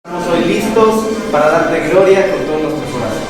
Estamos hoy listos para darte gloria con todo nuestro corazón.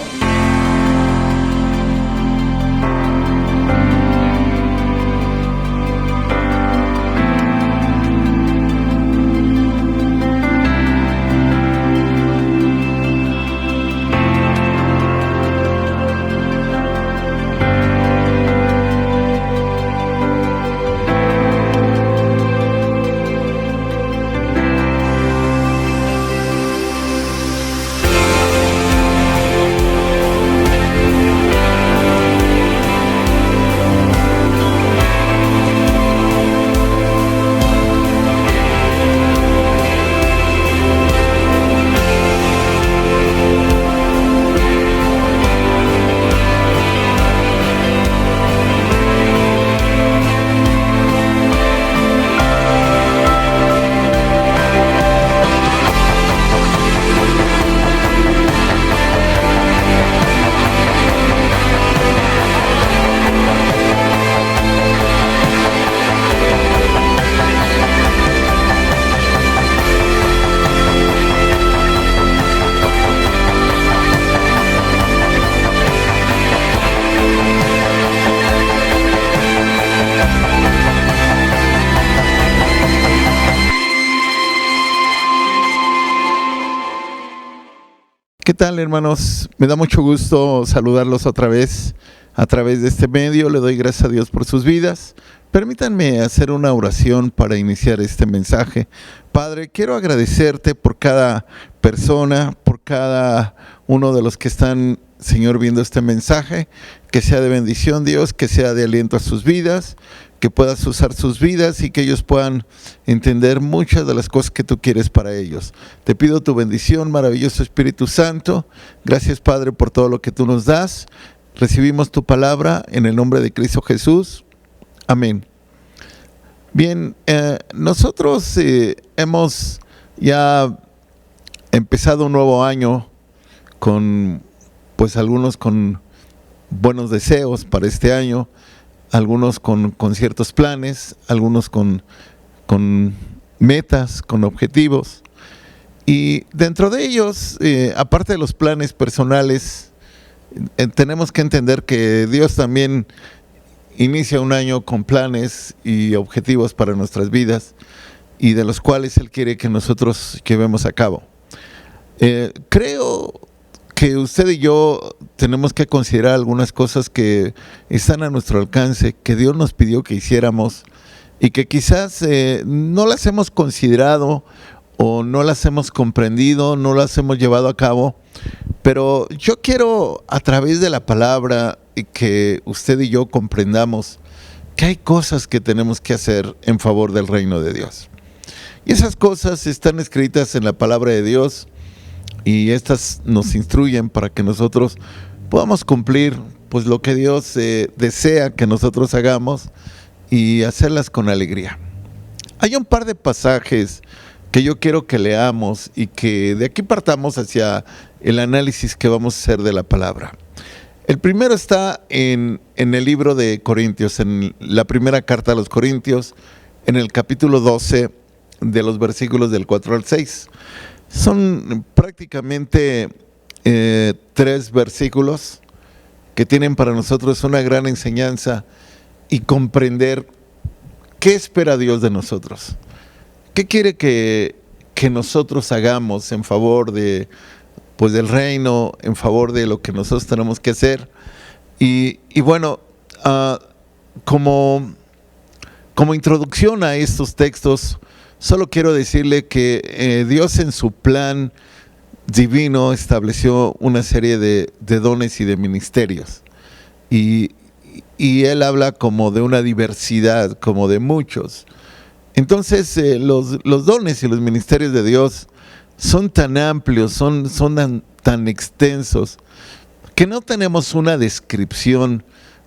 ¿Qué tal, hermanos? Me da mucho gusto saludarlos otra vez a través de este medio. Le doy gracias a Dios por sus vidas. Permítanme hacer una oración para iniciar este mensaje. Padre, quiero agradecerte por cada persona, por cada uno de los que están, Señor, viendo este mensaje. Que sea de bendición, Dios, que sea de aliento a sus vidas, que puedas usar sus vidas y que ellos puedan entender muchas de las cosas que tú quieres para ellos. Te pido tu bendición, maravilloso Espíritu Santo. Gracias, Padre, por todo lo que tú nos das. Recibimos tu palabra en el nombre de Cristo Jesús. Amén. Bien, nosotros hemos ya empezado un nuevo año con, pues algunos con buenos deseos para este año, algunos con ciertos planes, algunos con metas, con objetivos. Y dentro de ellos, aparte de los planes personales, tenemos que entender que Dios también inicia un año con planes y objetivos para nuestras vidas, y de los cuales Él quiere que nosotros llevemos a cabo. Creo que usted y yo tenemos que considerar algunas cosas que están a nuestro alcance, que Dios nos pidió que hiciéramos y que quizás no las hemos considerado o no las hemos comprendido, no las hemos llevado a cabo. Pero yo quiero, a través de la palabra, que usted y yo comprendamos que hay cosas que tenemos que hacer en favor del reino de Dios. Y esas cosas están escritas en la palabra de Dios, y estas nos instruyen para que nosotros podamos cumplir pues lo que Dios desea que nosotros hagamos y hacerlas con alegría. Hay un par de pasajes que yo quiero que leamos y que de aquí partamos hacia el análisis que vamos a hacer de la palabra. El primero está en el libro de Corintios, en la primera carta a los Corintios, en el capítulo 12, de los versículos del 4 al 6. Son prácticamente 3 versículos que tienen para nosotros una gran enseñanza y comprender qué espera Dios de nosotros. ¿Qué quiere que nosotros hagamos en favor de, pues, del reino, en favor de lo que nosotros tenemos que hacer? Y bueno, como introducción a estos textos, solo quiero decirle que Dios en su plan divino estableció una serie de dones y de ministerios. Y Él habla como de una diversidad, como de muchos. Entonces los dones y los ministerios de Dios son tan amplios, son tan extensos, que no tenemos una descripción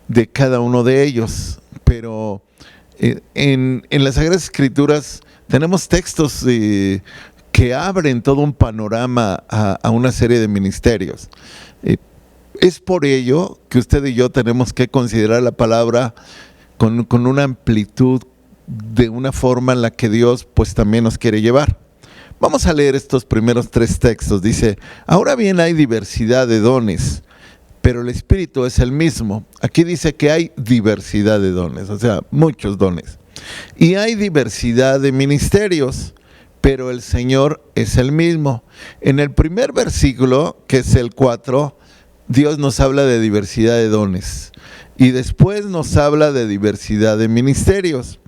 de cada uno de ellos. Pero en las Sagradas Escrituras tenemos textos que abren todo un panorama a una serie de ministerios. Es por ello que usted y yo tenemos que considerar la palabra con una amplitud, de una forma en la que Dios pues también nos quiere llevar. Vamos a leer estos primeros 3 textos. Dice, ahora bien hay diversidad de dones, pero el Espíritu es el mismo. Aquí dice que hay diversidad de dones, o sea, muchos dones. Y hay diversidad de ministerios, pero el Señor es el mismo. En el primer versículo, que es el 4, Dios nos habla de diversidad de dones. Y después nos habla de diversidad de ministerios.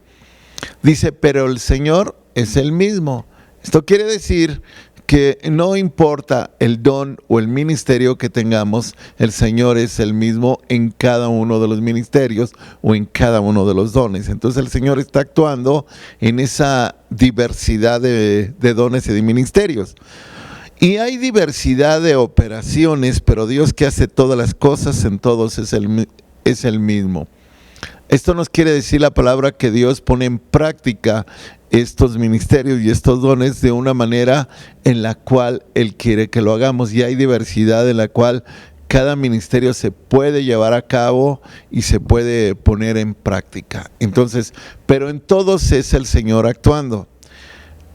Dice, pero el Señor es el mismo. Esto quiere decir que no importa el don o el ministerio que tengamos, el Señor es el mismo en cada uno de los ministerios o en cada uno de los dones. Entonces el Señor está actuando en esa diversidad de dones y de ministerios. Y hay diversidad de operaciones, pero Dios, que hace todas las cosas en todos, es el mismo. Esto nos quiere decir la palabra que Dios pone en práctica estos ministerios y estos dones de una manera en la cual Él quiere que lo hagamos. Y hay diversidad en la cual cada ministerio se puede llevar a cabo y se puede poner en práctica. Entonces, pero en todos es el Señor actuando.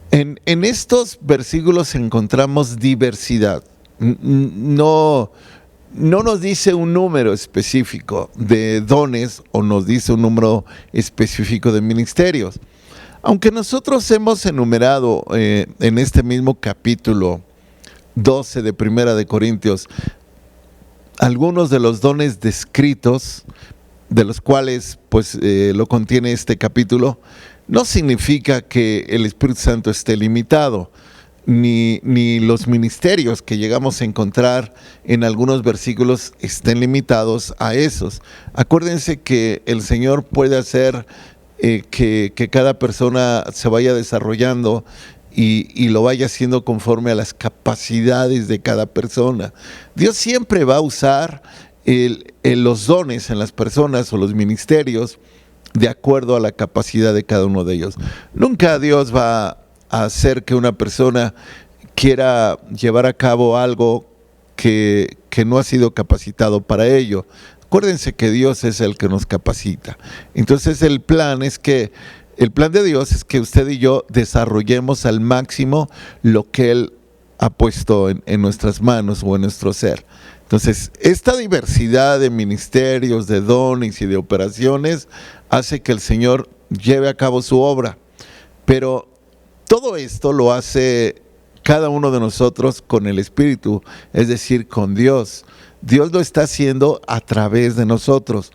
En estos versículos encontramos diversidad. No nos dice un número específico de dones o nos dice un número específico de ministerios. Aunque nosotros hemos enumerado en este mismo capítulo 12 de Primera de Corintios algunos de los dones descritos, de los cuales pues lo contiene este capítulo, no significa que el Espíritu Santo esté limitado, ni los ministerios que llegamos a encontrar en algunos versículos estén limitados a esos. Acuérdense que el Señor puede hacer que cada persona se vaya desarrollando y lo vaya haciendo conforme a las capacidades de cada persona. Dios siempre va a usar los dones en las personas o los ministerios de acuerdo a la capacidad de cada uno de ellos. Nunca Dios va a hacer que una persona quiera llevar a cabo algo que no ha sido capacitado para ello. Acuérdense que Dios es el que nos capacita. Entonces el plan de Dios es que usted y yo desarrollemos al máximo lo que Él ha puesto en nuestras manos o en nuestro ser. Entonces, esta diversidad de ministerios, de dones y de operaciones hace que el Señor lleve a cabo su obra. Pero todo esto lo hace cada uno de nosotros con el Espíritu, es decir, con Dios. Dios lo está haciendo a través de nosotros.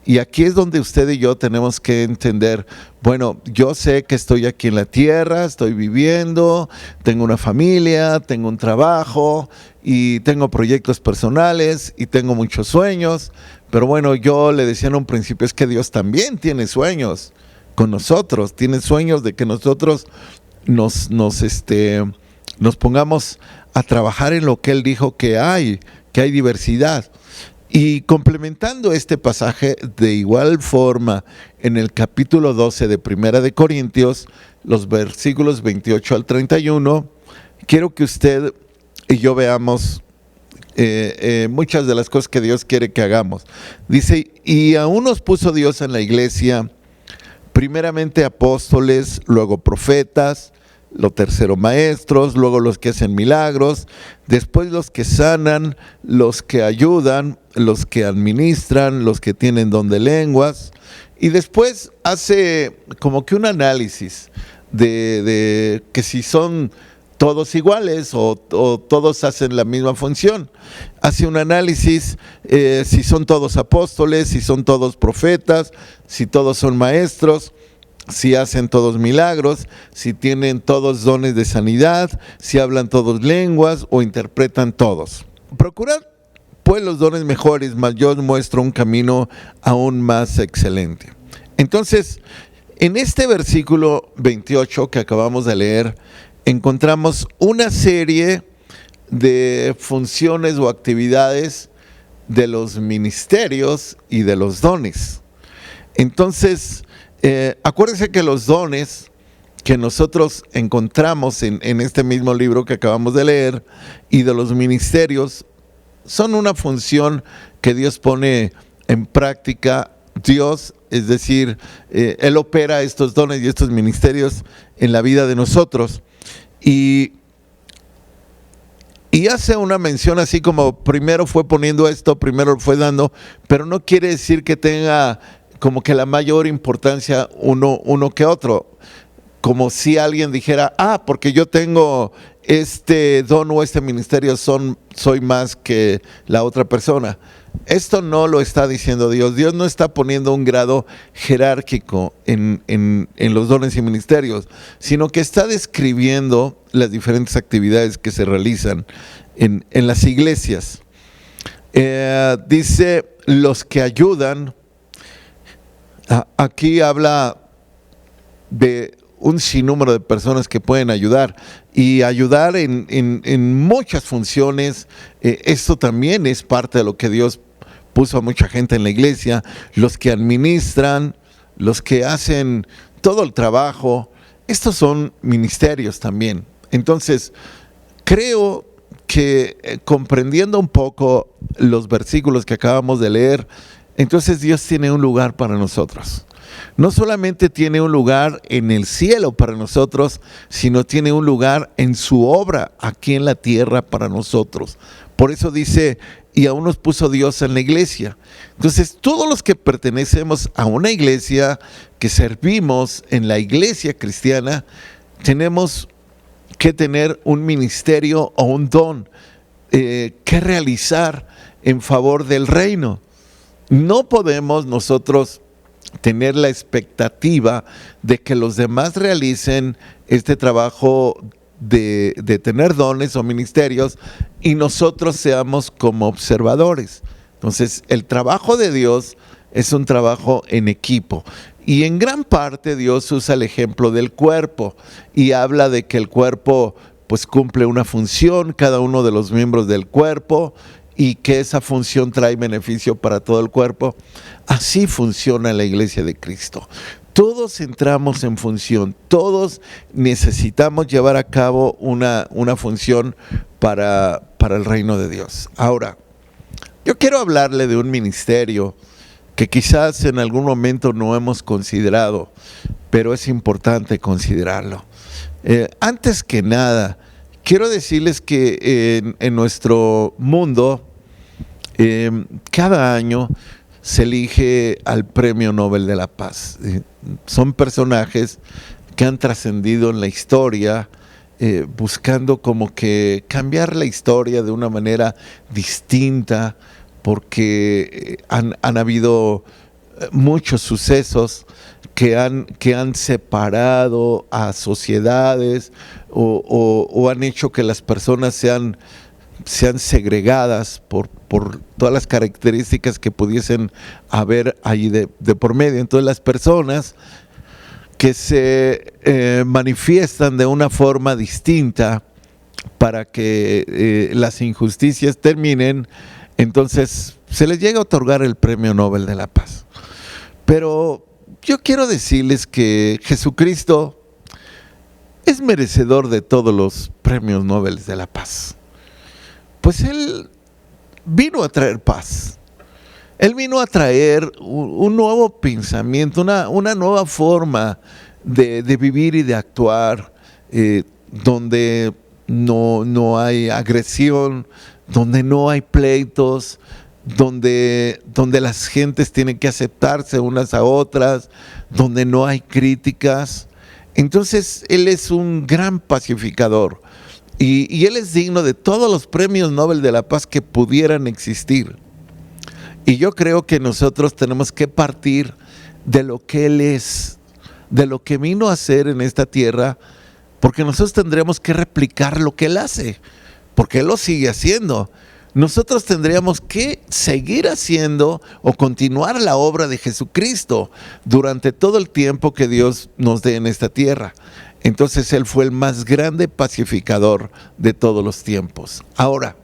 Y aquí es donde usted y yo tenemos que entender, bueno, yo sé que estoy aquí en la tierra, estoy viviendo, tengo una familia, tengo un trabajo y tengo proyectos personales y tengo muchos sueños, pero bueno, yo le decía en un principio, es que Dios también tiene sueños con nosotros, tiene sueños de que nosotros nos pongamos a trabajar en lo que Él dijo que hay diversidad. Y complementando este pasaje, de igual forma, en el capítulo 12 de Primera de Corintios, los versículos 28 al 31, quiero que usted y yo veamos muchas de las cosas que Dios quiere que hagamos. Dice, y aún nos puso Dios en la iglesia, primeramente apóstoles, luego profetas, lo tercero maestros, luego los que hacen milagros, después los que sanan, los que ayudan, los que administran, los que tienen don de lenguas, y después hace como que un análisis de que si son todos iguales o todos hacen la misma función. Hace un análisis si son todos apóstoles, si son todos profetas, si todos son maestros, si hacen todos milagros, si tienen todos dones de sanidad, si hablan todos lenguas o interpretan todos. Procurad pues los dones mejores, mas yo os muestro un camino aún más excelente. Entonces, en este versículo 28 que acabamos de leer, encontramos una serie de funciones o actividades de los ministerios y de los dones. Entonces, acuérdense que los dones que nosotros encontramos en este mismo libro que acabamos de leer y de los ministerios son una función que Dios pone en práctica. Dios, es decir, Él opera estos dones y estos ministerios en la vida de nosotros. Y hace una mención así como primero fue poniendo esto, primero lo fue dando, pero no quiere decir que tenga como que la mayor importancia uno que otro. Como si alguien dijera, porque yo tengo este don o este ministerio, soy más que la otra persona. Esto no lo está diciendo Dios. Dios no está poniendo un grado jerárquico en los dones y ministerios, sino que está describiendo las diferentes actividades que se realizan en las iglesias. Dice, los que ayudan, aquí habla de un sinnúmero de personas que pueden ayudar y ayudar en muchas funciones. Esto también es parte de lo que Dios puso a mucha gente en la iglesia, los que administran, los que hacen todo el trabajo. Estos son ministerios también. Entonces, creo que comprendiendo un poco los versículos que acabamos de leer, entonces Dios tiene un lugar para nosotros. No solamente tiene un lugar en el cielo para nosotros, sino tiene un lugar en su obra aquí en la tierra para nosotros. Por eso dice, y aún nos puso Dios en la iglesia. Entonces, todos los que pertenecemos a una iglesia, que servimos en la iglesia cristiana, tenemos que tener un ministerio o un don que realizar en favor del reino. No podemos nosotros tener la expectativa de que los demás realicen este trabajo de tener dones o ministerios y nosotros seamos como observadores. Entonces, el trabajo de Dios es un trabajo en equipo. Y en gran parte Dios usa el ejemplo del cuerpo y habla de que el cuerpo pues cumple una función, cada uno de los miembros del cuerpo, y que esa función trae beneficio para todo el cuerpo. Así funciona la iglesia de Cristo. Todos entramos en función, todos necesitamos llevar a cabo una función para el reino de Dios. Ahora, yo quiero hablarle de un ministerio que quizás en algún momento no hemos considerado, pero es importante considerarlo. Antes que nada, quiero decirles que en nuestro mundo, cada año se elige al Premio Nobel de la Paz. Son personajes que han trascendido en la historia, buscando como que cambiar la historia de una manera distinta, porque han habido muchos sucesos que han separado a sociedades o han hecho que las personas sean segregadas por todas las características que pudiesen haber allí de por medio. Entonces, las personas que se manifiestan de una forma distinta para que las injusticias terminen, entonces se les llega a otorgar el Premio Nobel de la Paz. Pero yo quiero decirles que Jesucristo es merecedor de todos los premios Nobel de la Paz. Pues Él vino a traer paz. Él vino a traer un nuevo pensamiento, una nueva forma de vivir y de actuar, donde no hay agresión, donde no hay pleitos, donde las gentes tienen que aceptarse unas a otras, donde no hay críticas. Entonces, Él es un gran pacificador. Y Él es digno de todos los premios Nobel de la Paz que pudieran existir. Y yo creo que nosotros tenemos que partir de lo que Él es, de lo que vino a hacer en esta tierra, porque nosotros tendríamos que replicar lo que Él hace, porque Él lo sigue haciendo. Nosotros tendríamos que seguir haciendo o continuar la obra de Jesucristo durante todo el tiempo que Dios nos dé en esta tierra. Entonces Él fue el más grande pacificador de todos los tiempos. Ahora,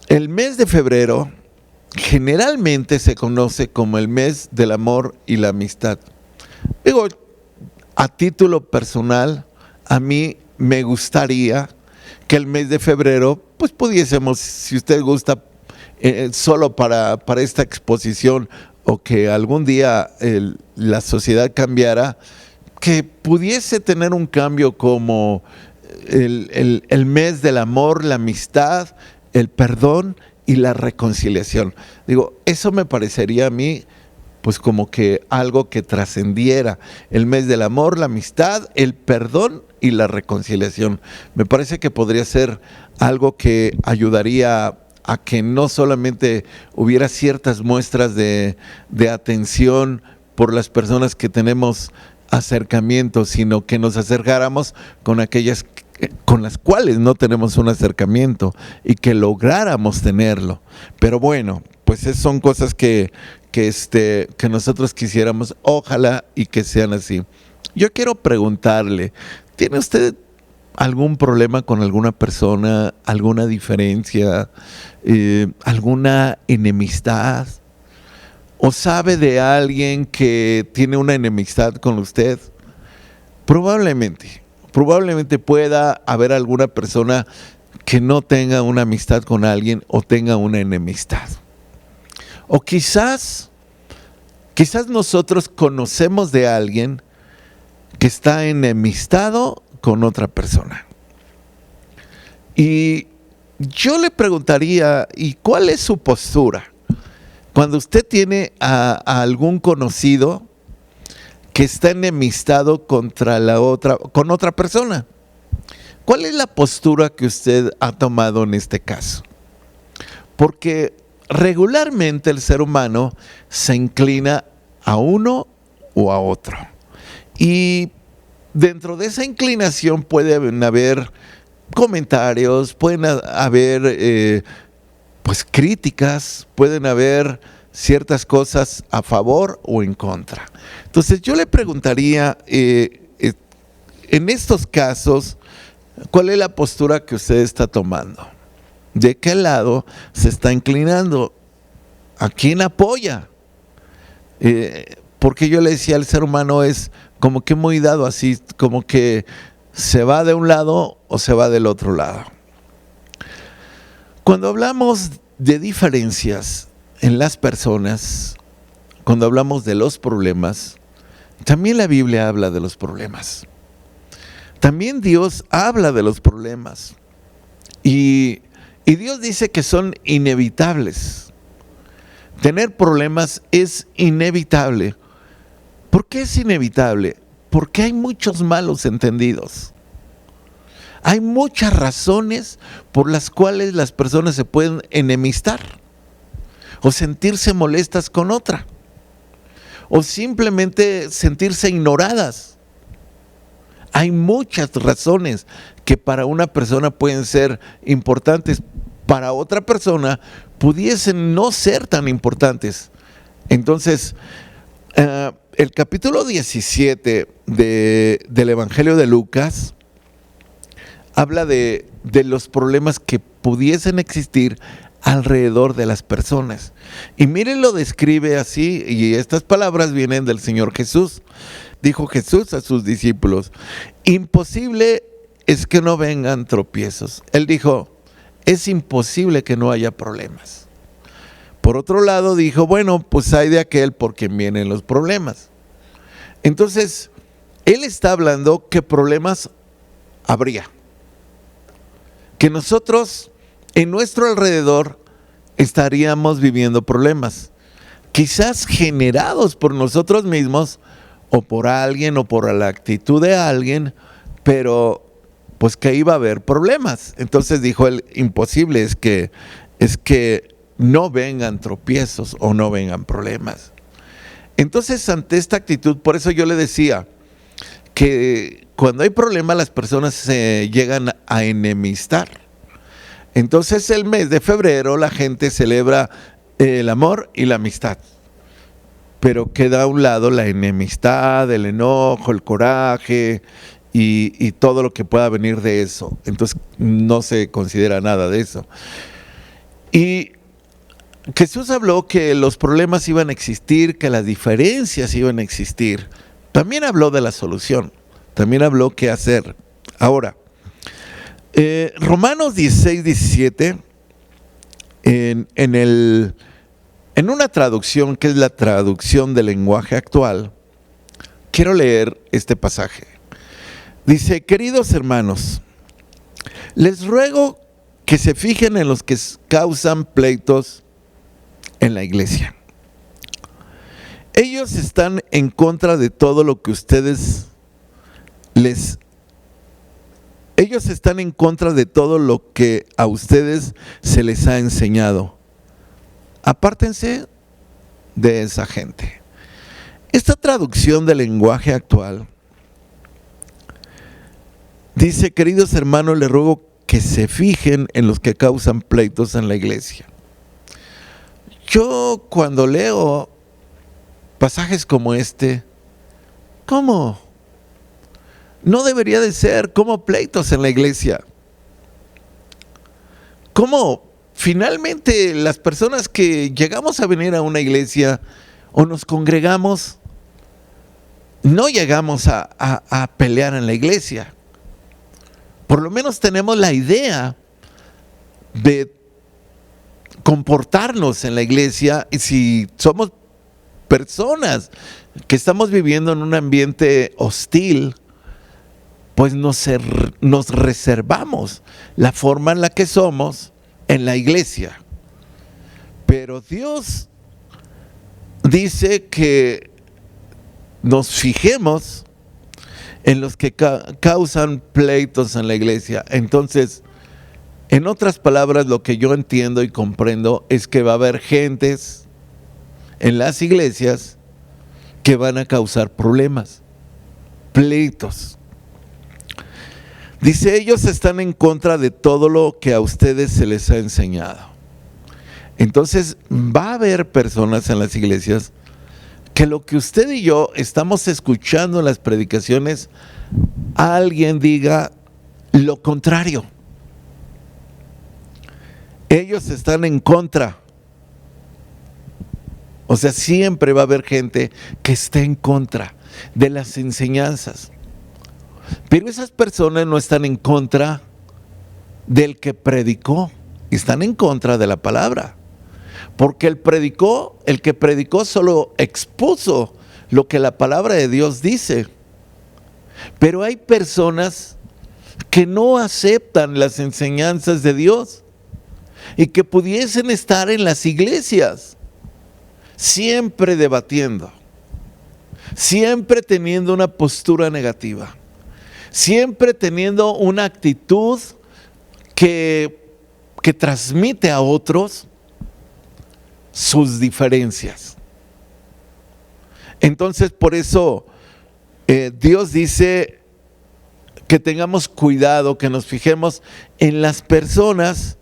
el mes de febrero generalmente se conoce como el mes del amor y la amistad. Digo, a título personal, a mí me gustaría que el mes de febrero, pues pudiésemos, si usted gusta, solo para esta exposición, o que algún día la sociedad cambiara, que pudiese tener un cambio como el mes del amor, la amistad, el perdón y la reconciliación. Digo, eso me parecería a mí pues como que algo que trascendiera el mes del amor, la amistad, el perdón y la reconciliación. Me parece que podría ser algo que ayudaría a que no solamente hubiera ciertas muestras de atención por las personas que tenemos acercamiento, sino que nos acercáramos con aquellas con las cuales no tenemos un acercamiento y que lográramos tenerlo. Pero bueno, pues son cosas que nosotros quisiéramos, ojalá y que sean así. Yo quiero preguntarle, ¿tiene usted algún problema con alguna persona, alguna diferencia, alguna enemistad? ¿O sabe de alguien que tiene una enemistad con usted? Probablemente pueda haber alguna persona que no tenga una amistad con alguien o tenga una enemistad. O quizás nosotros conocemos de alguien que está enemistado con otra persona. Y yo le preguntaría, ¿y cuál es su postura? Cuando usted tiene a algún conocido que está enemistado con otra persona, ¿cuál es la postura que usted ha tomado en este caso? Porque regularmente el ser humano se inclina a uno o a otro. Y dentro de esa inclinación pueden haber comentarios, pueden haber pues críticas, pueden haber ciertas cosas a favor o en contra. Entonces yo le preguntaría, en estos casos, ¿cuál es la postura que usted está tomando? ¿De qué lado se está inclinando? ¿A quién apoya? Porque yo le decía, el ser humano es como que muy dado así, como que se va de un lado o se va del otro lado. Cuando hablamos de diferencias en las personas, cuando hablamos de los problemas, también la Biblia habla de los problemas. También Dios habla de los problemas. Y Dios dice que son inevitables. Tener problemas es inevitable. ¿Por qué es inevitable? Porque hay muchos malos entendidos. Hay muchas razones por las cuales las personas se pueden enemistar o sentirse molestas con otra o simplemente sentirse ignoradas. Hay muchas razones que para una persona pueden ser importantes, para otra persona pudiesen no ser tan importantes. Entonces, el capítulo 17 del Evangelio de Lucas habla de los problemas que pudiesen existir alrededor de las personas. Y miren, lo describe así, y estas palabras vienen del Señor Jesús. Dijo Jesús a sus discípulos: imposible es que no vengan tropiezos. Él dijo, es imposible que no haya problemas. Por otro lado dijo, bueno, pues hay de aquel por quien vienen los problemas. Entonces, Él está hablando que problemas habría. Que nosotros en nuestro alrededor estaríamos viviendo problemas, quizás generados por nosotros mismos o por alguien o por la actitud de alguien, pero pues que iba a haber problemas. Entonces dijo él, imposible es que no vengan tropiezos o no vengan problemas. Entonces, ante esta actitud, por eso yo le decía que cuando hay problemas las personas se llegan a enemistar. Entonces el mes de febrero la gente celebra el amor y la amistad, pero queda a un lado la enemistad, el enojo, el coraje y todo lo que pueda venir de eso. Entonces no se considera nada de eso. Y Jesús habló que los problemas iban a existir, que las diferencias iban a existir. También habló de la solución, también habló qué hacer. Ahora, Romanos 16, 17, en una traducción que es la traducción del lenguaje actual, quiero leer este pasaje. Dice: queridos hermanos, les ruego que se fijen en los que causan pleitos en la iglesia. Ellos están en contra de todo lo que ellos están en contra de todo lo que a ustedes se les ha enseñado. Apártense de esa gente. Esta traducción del lenguaje actual dice: queridos hermanos, les ruego que se fijen en los que causan pleitos en la iglesia. Yo cuando leo pasajes como este, ¿cómo? No debería de ser como pleitos en la iglesia. ¿Cómo finalmente las personas que llegamos a venir a una iglesia o nos congregamos, no llegamos a pelear en la iglesia? Por lo menos tenemos la idea de comportarnos en la iglesia, y si somos personas que estamos viviendo en un ambiente hostil, pues nos reservamos la forma en la que somos en la iglesia. Pero Dios dice que nos fijemos en los que causan pleitos en la iglesia. Entonces, en otras palabras, lo que yo entiendo y comprendo es que va a haber gentes en las iglesias que van a causar problemas, pleitos. Dice: ellos están en contra de todo lo que a ustedes se les ha enseñado. Entonces va a haber personas en las iglesias que lo que usted y yo estamos escuchando en las predicaciones, alguien diga lo contrario. Ellos están en contra. O sea, siempre va a haber gente que esté en contra de las enseñanzas. Pero esas personas no están en contra del que predicó, están en contra de la palabra. Porque el que predicó solo expuso lo que la palabra de Dios dice. Pero hay personas que no aceptan las enseñanzas de Dios y que pudiesen estar en las iglesias, siempre debatiendo, siempre teniendo una postura negativa, siempre teniendo una actitud que transmite a otros sus diferencias. Entonces, por eso Dios dice que tengamos cuidado, que nos fijemos en las personas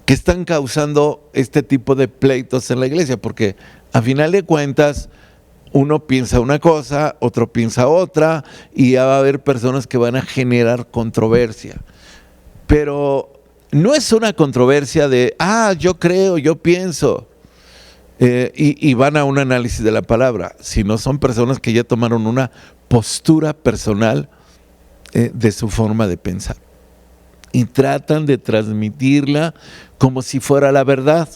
que están causando este tipo de pleitos en la iglesia, porque a final de cuentas uno piensa una cosa, otro piensa otra, y ya va a haber personas que van a generar controversia. Pero no es una controversia de, yo creo, yo pienso, y van a un análisis de la palabra, sino son personas que ya tomaron una postura personal de su forma de pensar y tratan de transmitirla como si fuera la verdad.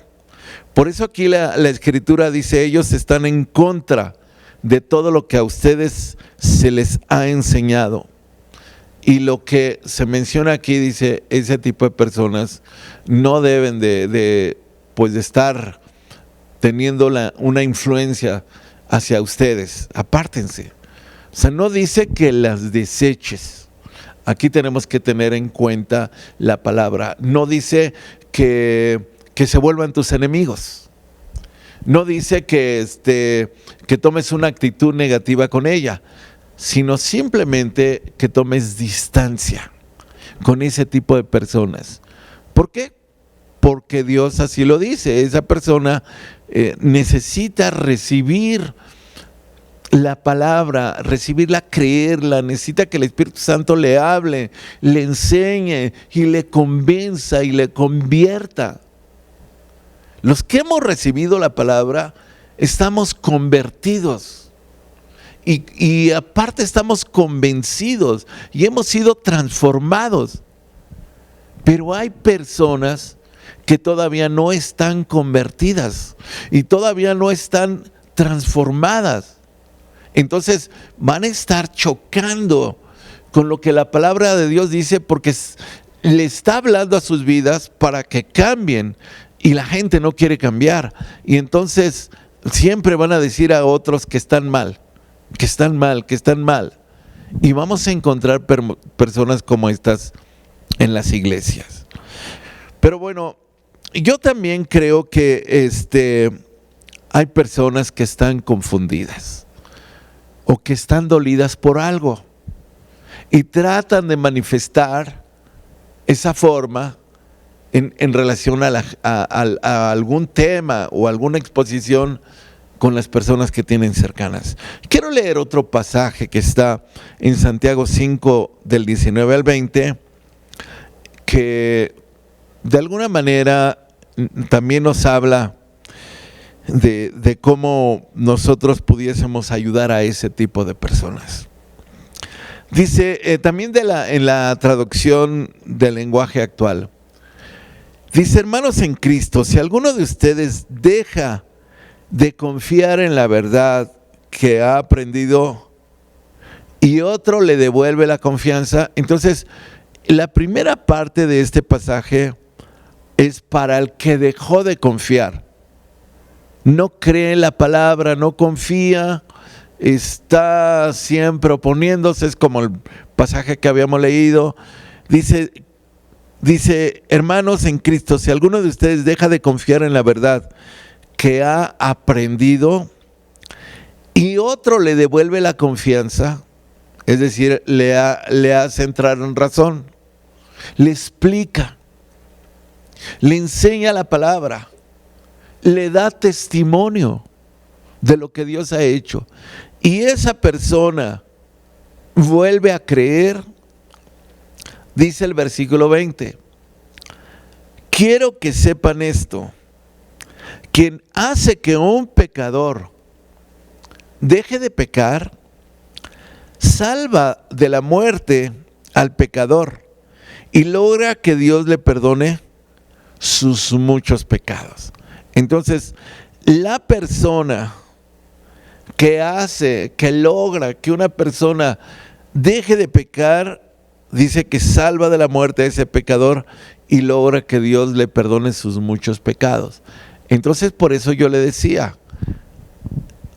Por eso aquí la escritura dice: ellos están en contra de todo lo que a ustedes se les ha enseñado. Y lo que se menciona aquí dice: ese tipo de personas no deben de estar teniendo una influencia hacia ustedes. Apártense. O sea, no dice que las deseches. Aquí tenemos que tener en cuenta la palabra. No dice que se vuelvan tus enemigos. No dice que tomes una actitud negativa con ella, sino simplemente que tomes distancia con ese tipo de personas. ¿Por qué? Porque Dios así lo dice. Esa persona necesita recibir la palabra, recibirla, creerla, necesita que el Espíritu Santo le hable, le enseñe y le convenza y le convierta. Los que hemos recibido la palabra estamos convertidos y aparte estamos convencidos y hemos sido transformados. Pero hay personas que todavía no están convertidas y todavía no están transformadas. Entonces van a estar chocando con lo que la palabra de Dios dice, porque le está hablando a sus vidas para que cambien, y la gente no quiere cambiar. Y entonces siempre van a decir a otros que están mal, que están mal, que están mal. Y vamos a encontrar personas como estas en las iglesias. Pero bueno, yo también creo que hay personas que están confundidas o que están dolidas por algo y tratan de manifestar esa forma en relación a algún tema o alguna exposición con las personas que tienen cercanas. Quiero leer otro pasaje que está en Santiago 5 del 19 al 20, que de alguna manera también nos habla de cómo nosotros pudiésemos ayudar a ese tipo de personas. Dice, también en la traducción del lenguaje actual, dice: hermanos en Cristo, si alguno de ustedes deja de confiar en la verdad que ha aprendido y otro le devuelve la confianza, entonces la primera parte de este pasaje es para el que dejó de confiar. No cree en la palabra, no confía, está siempre oponiéndose, es como el pasaje que habíamos leído. Dice, hermanos en Cristo, si alguno de ustedes deja de confiar en la verdad que ha aprendido y otro le devuelve la confianza, es decir, le hace entrar en razón, le explica, le enseña la palabra, le da testimonio de lo que Dios ha hecho, y esa persona vuelve a creer, dice el versículo 20, quiero que sepan esto: quien hace que un pecador deje de pecar, salva de la muerte al pecador y logra que Dios le perdone sus muchos pecados. Entonces, la persona que logra que una persona deje de pecar, dice que salva de la muerte a ese pecador y logra que Dios le perdone sus muchos pecados. Entonces, por eso yo le decía,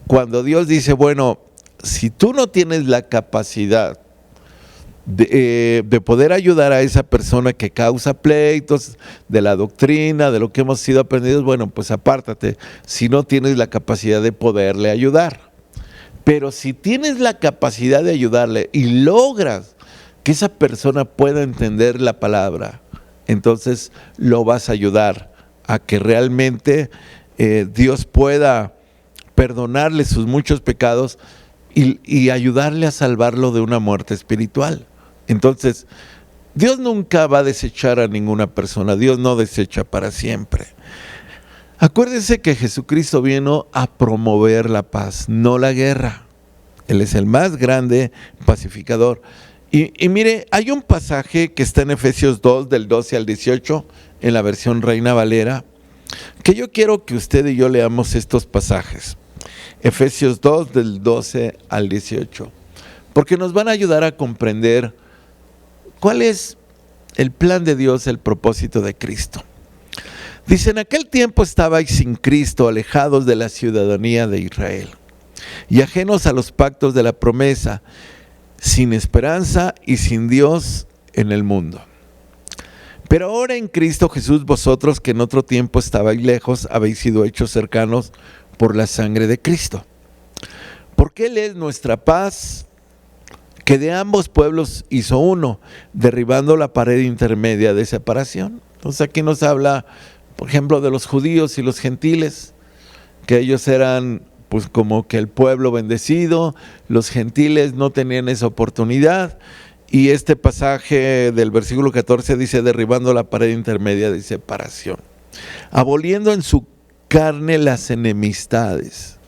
cuando Dios dice, bueno, si tú no tienes la capacidad de poder ayudar a esa persona que causa pleitos de la doctrina, de lo que hemos sido aprendidos, bueno, pues apártate si no tienes la capacidad de poderle ayudar. Pero si tienes la capacidad de ayudarle y logras que esa persona pueda entender la palabra, entonces lo vas a ayudar a que realmente Dios pueda perdonarle sus muchos pecados y ayudarle a salvarlo de una muerte espiritual. Entonces, Dios nunca va a desechar a ninguna persona. Dios no desecha para siempre. Acuérdense que Jesucristo vino a promover la paz, no la guerra. Él es el más grande pacificador. Y mire, hay un pasaje que está en Efesios 2, del 12 al 18, en la versión Reina Valera, que yo quiero que usted y yo leamos estos pasajes. Efesios 2, del 12 al 18, porque nos van a ayudar a comprender cuál es el plan de Dios, el propósito de Cristo. Dice, en aquel tiempo estabais sin Cristo, alejados de la ciudadanía de Israel y ajenos a los pactos de la promesa, sin esperanza y sin Dios en el mundo. Pero ahora en Cristo Jesús, vosotros que en otro tiempo estabais lejos, habéis sido hechos cercanos por la sangre de Cristo. Porque Él es nuestra paz, que de ambos pueblos hizo uno, derribando la pared intermedia de separación. Entonces aquí nos habla, por ejemplo, de los judíos y los gentiles, que ellos eran pues como que el pueblo bendecido, los gentiles no tenían esa oportunidad, y este pasaje del versículo 14 dice, derribando la pared intermedia de separación, aboliendo en su carne las enemistades,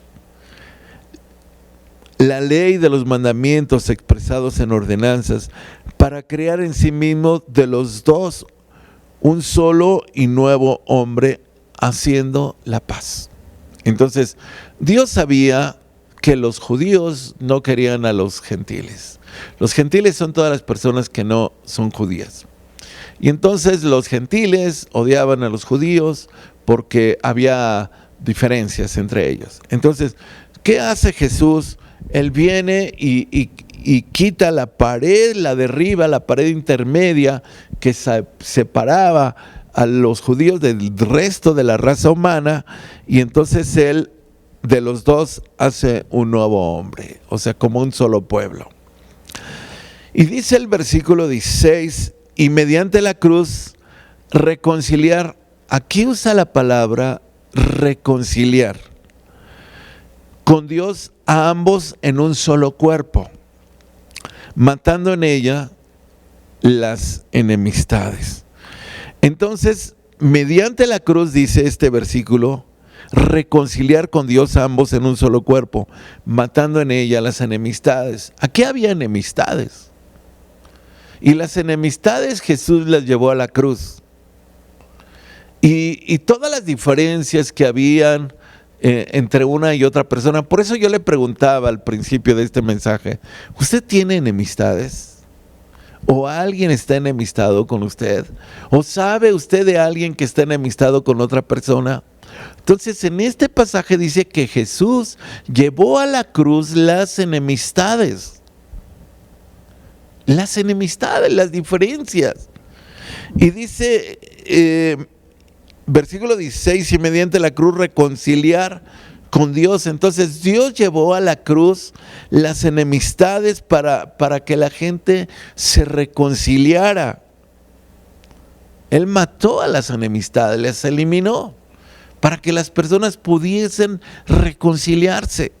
la ley de los mandamientos expresados en ordenanzas, para crear en sí mismo de los dos un solo y nuevo hombre, haciendo la paz. Entonces, Dios sabía que los judíos no querían a los gentiles. Los gentiles son todas las personas que no son judías. Y entonces los gentiles odiaban a los judíos porque había diferencias entre ellos. Entonces, ¿qué hace Jesús? Él viene y quita la pared, la derriba, la pared intermedia que separaba a los judíos del resto de la raza humana, y entonces Él de los dos hace un nuevo hombre, o sea, como un solo pueblo. Y dice el versículo 16, y mediante la cruz reconciliar. Aquí usa la palabra reconciliar con Dios a ambos en un solo cuerpo, matando en ella las enemistades. Entonces, mediante la cruz, dice este versículo, reconciliar con Dios a ambos en un solo cuerpo, matando en ella las enemistades. Aquí había enemistades. Y las enemistades Jesús las llevó a la cruz. Y todas las diferencias que habían entre una y otra persona. Por eso yo le preguntaba al principio de este mensaje, ¿usted tiene enemistades? ¿O alguien está enemistado con usted? ¿O sabe usted de alguien que está enemistado con otra persona? Entonces, en este pasaje dice que Jesús llevó a la cruz las enemistades. Las enemistades, las diferencias. Y dice, versículo 16, y mediante la cruz reconciliar con Dios. Entonces Dios llevó a la cruz las enemistades para que la gente se reconciliara. Él mató a las enemistades, las eliminó, para que las personas pudiesen reconciliarse.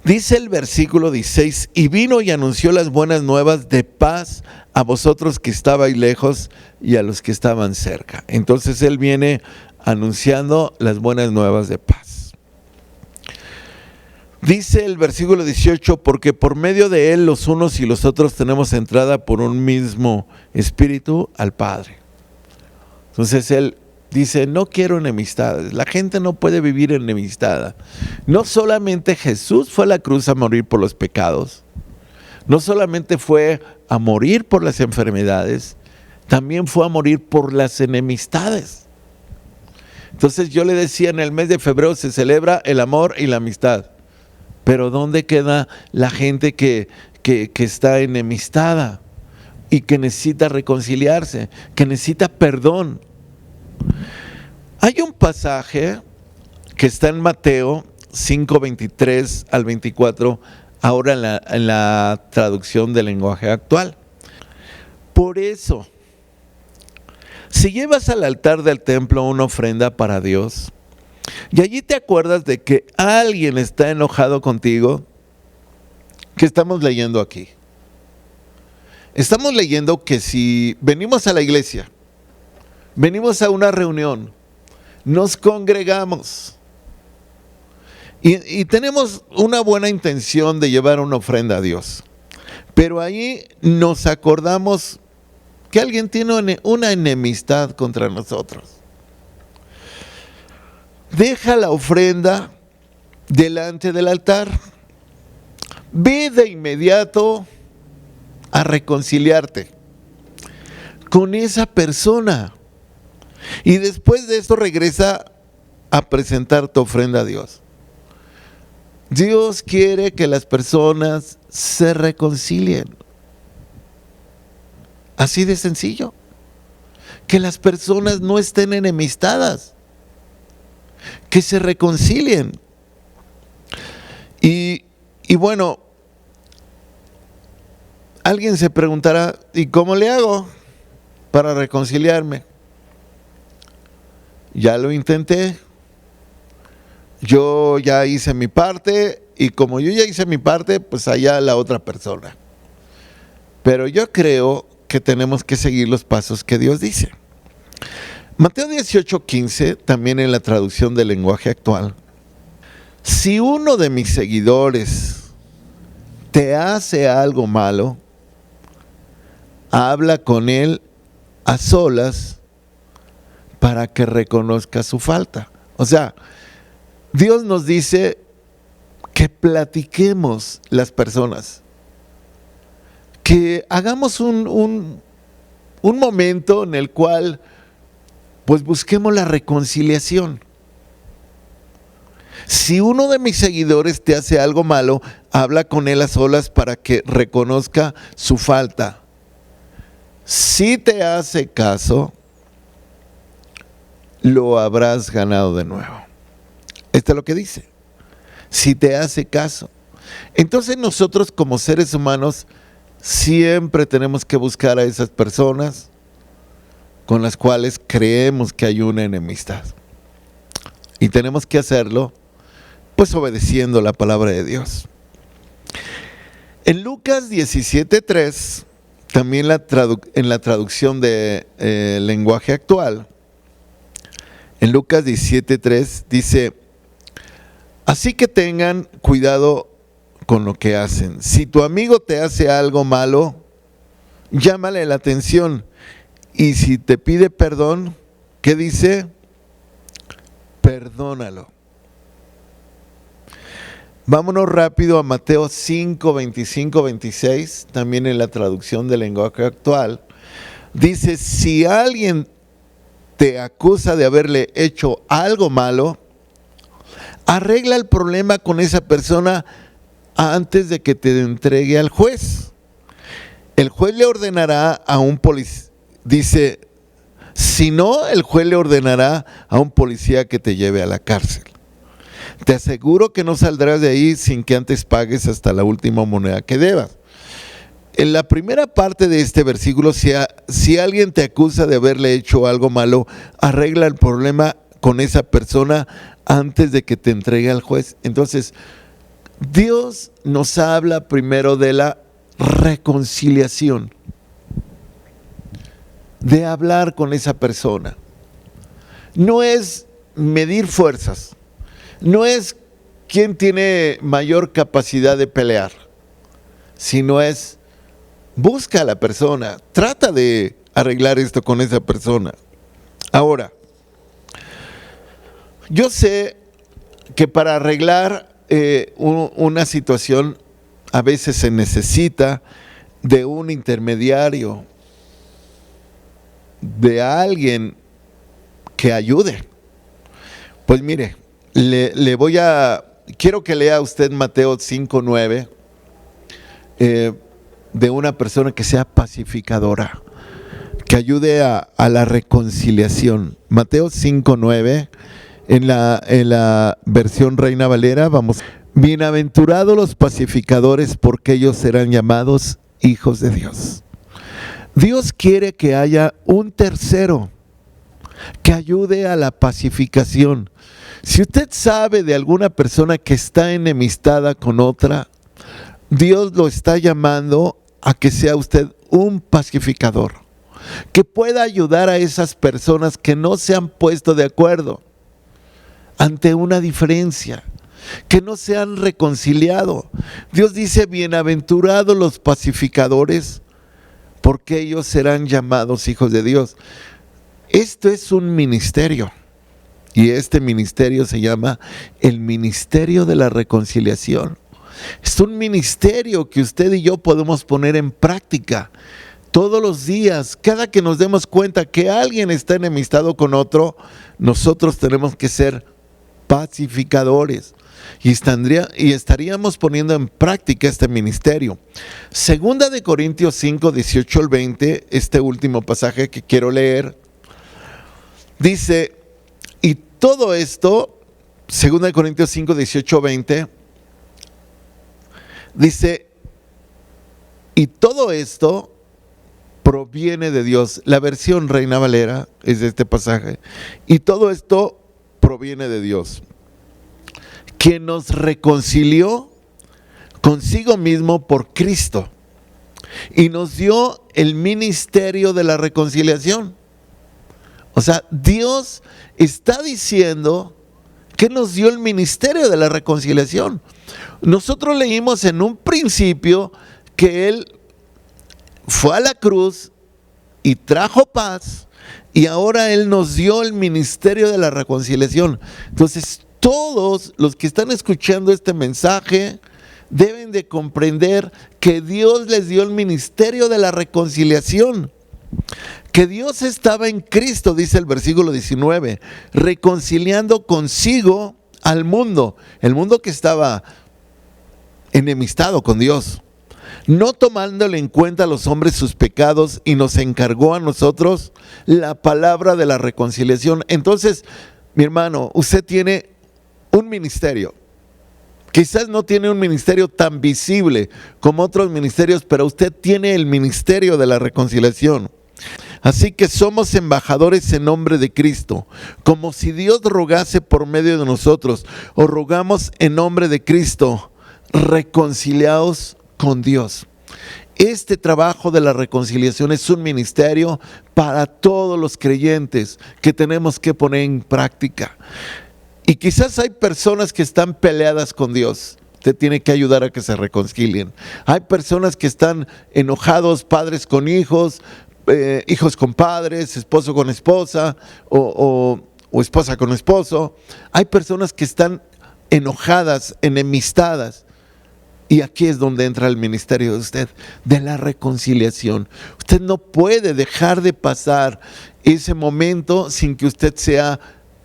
Dice el versículo 16, y vino y anunció las buenas nuevas de paz a vosotros que estabais lejos y a los que estaban cerca. Entonces Él viene anunciando las buenas nuevas de paz. Dice el versículo 18, porque por medio de Él los unos y los otros tenemos entrada por un mismo espíritu al Padre. Entonces Él dice, no quiero enemistades. La gente no puede vivir enemistada. No solamente Jesús fue a la cruz a morir por los pecados, no solamente fue a morir por las enfermedades, también fue a morir por las enemistades. Entonces yo le decía, en el mes de febrero se celebra el amor y la amistad. Pero ¿dónde queda la gente que está enemistada y que necesita reconciliarse, que necesita perdón? Hay un pasaje que está en Mateo 5, 23 al 24, ahora en la traducción del lenguaje actual. Por eso, si llevas al altar del templo una ofrenda para Dios, y allí te acuerdas de que alguien está enojado contigo, ¿qué estamos leyendo aquí? Estamos leyendo que si venimos a la iglesia, venimos a una reunión, nos congregamos y tenemos una buena intención de llevar una ofrenda a Dios, pero ahí nos acordamos que alguien tiene una enemistad contra nosotros. Deja la ofrenda delante del altar, ve de inmediato a reconciliarte con esa persona. Y después de esto regresa a presentar tu ofrenda a Dios. Dios quiere que las personas se reconcilien. Así de sencillo. Que las personas no estén enemistadas. Que se reconcilien. Y bueno, alguien se preguntará, ¿y cómo le hago para reconciliarme? Ya lo intenté, yo ya hice mi parte, y como yo ya hice mi parte, pues allá la otra persona. Pero yo creo que tenemos que seguir los pasos que Dios dice. Mateo 18:15, también en la traducción del lenguaje actual. Si uno de mis seguidores te hace algo malo, habla con él a solas para que reconozca su falta. O sea, Dios nos dice, que platiquemos las personas, que hagamos un momento en el cual pues busquemos la reconciliación. Si uno de mis seguidores te hace algo malo, habla con él a solas para que reconozca su falta. Si te hace caso, lo habrás ganado de nuevo. Esto es lo que dice. Si te hace caso. Entonces nosotros como seres humanos siempre tenemos que buscar a esas personas con las cuales creemos que hay una enemistad. Y tenemos que hacerlo pues obedeciendo la palabra de Dios. En Lucas 17:3, también en la traducción de lenguaje actual, en Lucas 17:3 dice: así que tengan cuidado con lo que hacen. Si tu amigo te hace algo malo, llámale la atención. Y si te pide perdón, ¿qué dice? Perdónalo. Vámonos rápido a Mateo 5, 25, 26, también en la traducción del lenguaje actual. Dice: si alguien te acusa de haberle hecho algo malo, arregla el problema con esa persona antes de que te entregue al juez. El juez le ordenará a un policía, dice, si no, el juez le ordenará a un policía que te lleve a la cárcel. Te aseguro que no saldrás de ahí sin que antes pagues hasta la última moneda que debas. En la primera parte de este versículo, si alguien te acusa de haberle hecho algo malo, arregla el problema con esa persona antes de que te entregue al juez. Entonces, Dios nos habla primero de la reconciliación, de hablar con esa persona. No es medir fuerzas, no es quién tiene mayor capacidad de pelear, sino es busca a la persona, trata de arreglar esto con esa persona. Ahora, yo sé que para arreglar una situación a veces se necesita de un intermediario, de alguien que ayude. Pues mire, quiero que lea usted Mateo 5:9 de una persona que sea pacificadora, que ayude a la reconciliación. Mateo 5:9 en la versión Reina Valera, vamos. Bienaventurados los pacificadores, porque ellos serán llamados hijos de Dios. Dios quiere que haya un tercero que ayude a la pacificación. Si usted sabe de alguna persona que está enemistada con otra, Dios lo está llamando a que sea usted un pacificador, que pueda ayudar a esas personas que no se han puesto de acuerdo ante una diferencia, que no se han reconciliado. Dios dice: bienaventurados los pacificadores, porque ellos serán llamados hijos de Dios. Esto es un ministerio, y este ministerio se llama el ministerio de la reconciliación. Es un ministerio que usted y yo podemos poner en práctica todos los días. Cada que nos demos cuenta que alguien está enemistado con otro, nosotros tenemos que ser pacificadores y estaríamos poniendo en práctica este ministerio. Segunda de Corintios 5, 18 al 20, este último pasaje que quiero leer, dice: y todo esto, Segunda de Corintios 5, 18 al 20, dice: y todo esto proviene de Dios. La versión Reina Valera es de este pasaje. Y todo esto proviene de Dios, quien nos reconcilió consigo mismo por Cristo y nos dio el ministerio de la reconciliación. O sea, Dios está diciendo que nos dio el ministerio de la reconciliación. Nosotros leímos en un principio que Él fue a la cruz y trajo paz, y ahora Él nos dio el ministerio de la reconciliación. Entonces, todos los que están escuchando este mensaje deben de comprender que Dios les dio el ministerio de la reconciliación. Que Dios estaba en Cristo, dice el versículo 19, reconciliando consigo al mundo. El mundo que estaba enemistado con Dios, no tomándole en cuenta a los hombres sus pecados, y nos encargó a nosotros la palabra de la reconciliación. Entonces, mi hermano, usted tiene un ministerio. Quizás no tiene un ministerio tan visible como otros ministerios, pero usted tiene el ministerio de la reconciliación. Así que somos embajadores en nombre de Cristo, como si Dios rogase por medio de nosotros, o rogamos en nombre de Cristo, reconciliados con Dios. Este trabajo de la reconciliación es un ministerio para todos los creyentes que tenemos que poner en práctica. Y quizás hay personas que están peleadas con Dios. Usted tiene que ayudar a que se reconcilien. Hay personas que están enojados, padres con hijos, hijos con padres, esposo con esposa o esposa con esposo. Hay personas que están enojadas, enemistadas. Y aquí es donde entra el ministerio de usted, de la reconciliación. Usted no puede dejar de pasar ese momento sin que usted sea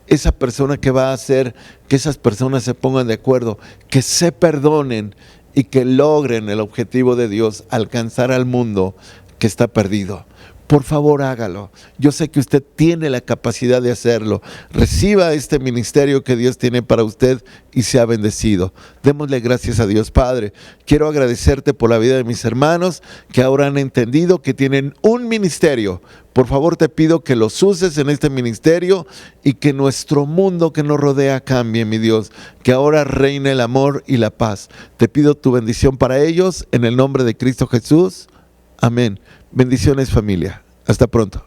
esa persona que va a hacer que esas personas se pongan de acuerdo, que se perdonen y que logren el objetivo de Dios, alcanzar al mundo que está perdido. Por favor, hágalo. Yo sé que usted tiene la capacidad de hacerlo. Reciba este ministerio que Dios tiene para usted y sea bendecido. Démosle gracias a Dios. Padre, quiero agradecerte por la vida de mis hermanos que ahora han entendido que tienen un ministerio. Por favor, te pido que los uses en este ministerio y que nuestro mundo que nos rodea cambie, mi Dios. Que ahora reine el amor y la paz. Te pido tu bendición para ellos en el nombre de Cristo Jesús. Amén. Bendiciones, familia. Hasta pronto.